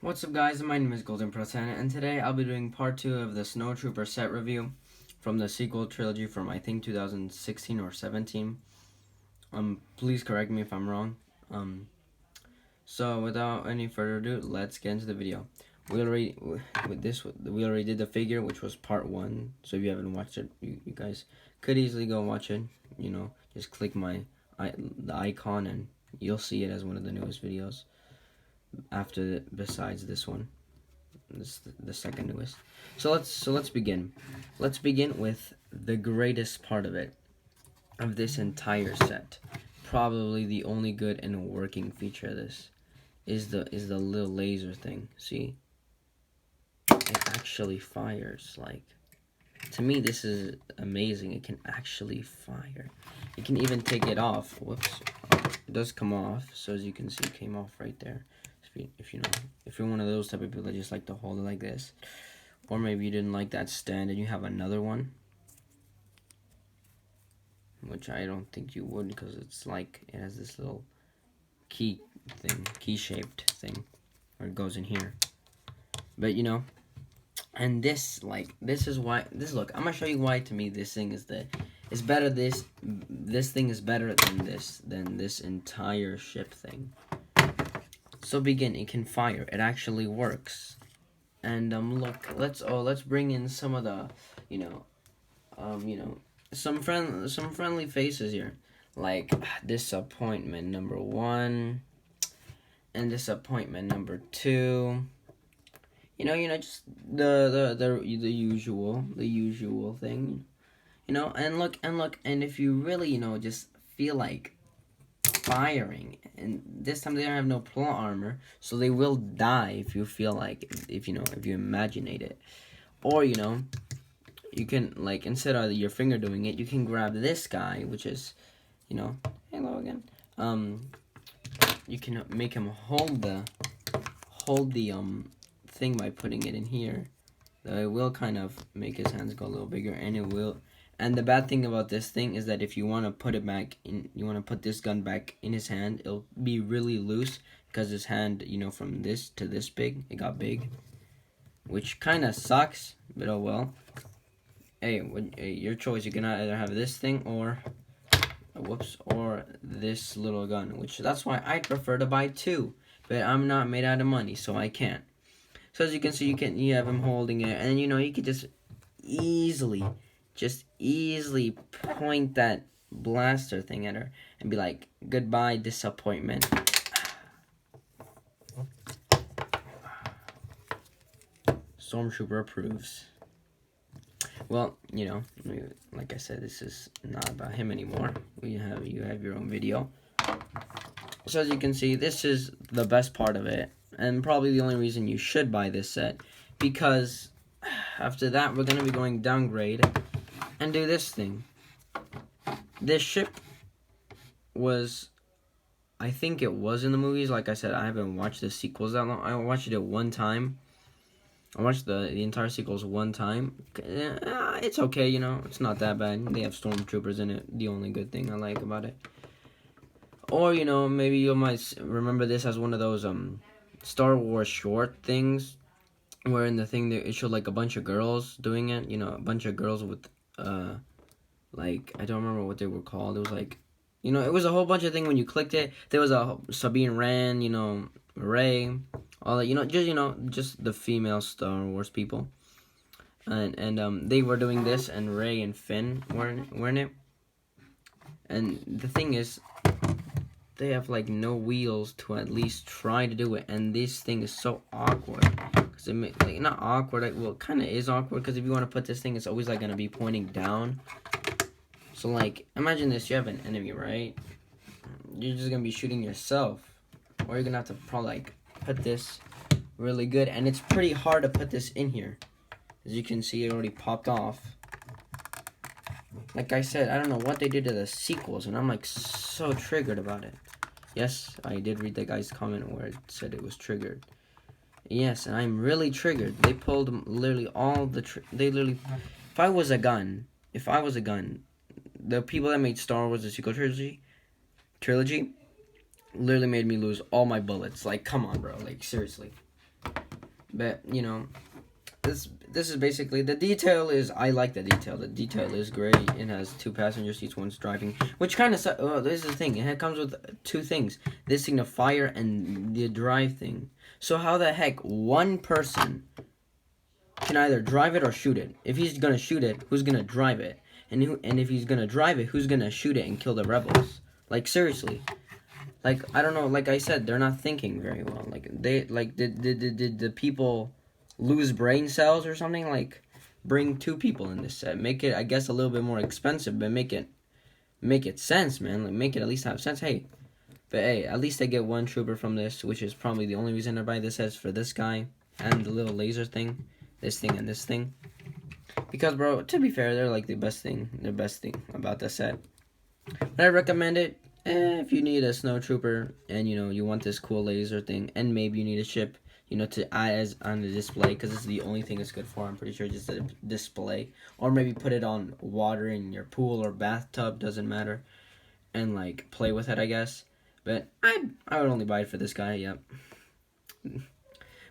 What's up guys, my name is Golden Pro10 and today I'll be doing part 2 of the Snow Trooper set review from the sequel trilogy from I think 2016 or 17. Please correct me if I'm wrong. So without any further ado, let's get into the video. We already did the figure, which was part 1, so if you haven't watched it, you guys could easily go watch it. Just click the icon and you'll see it as one of the newest videos besides this one. This is the second newest. So let's begin. Let's begin with the greatest part of this entire set. Probably the only good and working feature of this is the little laser thing. See? It actually fires. Like, to me this is amazing. It can actually fire. You can even take it off. Whoops. It does come off, so as you can see, it came off right there. If you're one of those type of people that just like to hold it like this, or maybe you didn't like that stand and you have another one, which I don't think you would, because it's like it has this little key shaped thing, where it goes in here. But and this is why look, I'm gonna show you why to me this thing is better. This thing is better than this entire ship thing. So begin. It can fire. It actually works. And look, let's bring in some of the some friendly faces here, like disappointment number 1 and disappointment number 2. Just the usual thing. And look, and if you really just feel like firing, and this time they don't have no plot armor, so they will die if you feel like, if you imaginate it. Or you can, like, instead of your finger doing it, you can grab this guy, which is hello again. You can make him hold the thing by putting it in here. It will kind of make his hands go a little bigger, and it will. And the bad thing about this thing is that if you want to put it back in, you want to put this gun back in his hand, it'll be really loose, because his hand, from this to this big, it got big, which kind of sucks, but oh well. Hey, your choice. You can either have this thing or, or this little gun, which that's why I prefer to buy 2, but I'm not made out of money, so I can't. So as you can see, you have him holding it, and you could just easily point that blaster thing at her and be like, goodbye, disappointment. Stormtrooper approves. Well, like I said, this is not about him anymore. You have your own video. So as you can see, this is the best part of it, and probably the only reason you should buy this set, because after that we're going to be going downgrade and do this thing. This ship was, I think it was in the movies. Like I said, I haven't watched the sequels that long. I watched it one time. I watched the entire sequels one time. It's okay, it's not that bad. They have stormtroopers in it, the only good thing I like about it. Or, maybe you might remember this as one of those Star Wars short things, where in the thing it showed like a bunch of girls doing it, a bunch of girls with like, I don't remember what they were called. It was like, it was a whole bunch of things. When you clicked it, there was a Sabine Wren, Rey, all that, just the female Star Wars people, and they were doing this, and Rey and Finn were in it. And the thing is, they have like no wheels to at least try to do it, and this thing is so awkward, because it like, not awkward, well, it kind of is awkward, because if you want to put this thing, it's always like gonna be pointing down. So like, imagine this: you have an enemy, right? You're just gonna be shooting yourself, or you're gonna have to probably like put this really good, and it's pretty hard to put this in here. As you can see, it already popped off. Like I said, I don't know what they did to the sequels, and I'm like so triggered about it. Yes, I did read the guy's comment where it said it was triggered. Yes, and I'm really triggered. They pulled literally all the if I was a gun, the people that made Star Wars the sequel trilogy literally made me lose all my bullets. Like, come on, bro. Like, seriously. But you know, this is basically the detail. Is I like the detail. The detail is great. It has 2 passenger seats, one's driving, which kind of this is the thing. It comes with 2 things: this thing to fire and the drive thing. So how the heck one person can either drive it or shoot it? If he's gonna shoot it, who's gonna drive it? And if he's gonna drive it, who's gonna shoot it and kill the rebels? Like seriously. Like I don't know, like I said, they're not thinking very well. Like they like did the people lose brain cells or something? Like bring 2 people in this set. Make it I guess a little bit more expensive, but make it sense, man. Like make it at least have sense. Hey. But hey, at least I get 1 trooper from this, which is probably the only reason I buy this set, for this guy and the little laser thing. This thing and this thing. Because bro, to be fair, they're like the best thing about the set. Would I recommend it? If you need a snow trooper and you know you want this cool laser thing, and maybe you need a ship, you know, to add as on the display, because this is the only thing it's good for. I'm pretty sure just a display, or maybe put it on water in your pool or bathtub, doesn't matter, and like play with it, I guess. But I would only buy it for this guy. Yep.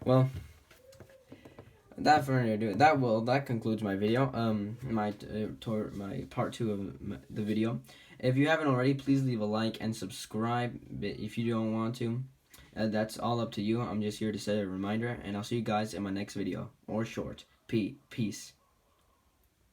Well, that concludes my video. My part 2 of the video. If you haven't already, please leave a like and subscribe. But if you don't want to, that's all up to you. I'm just here to set a reminder, and I'll see you guys in my next video or short. Peace.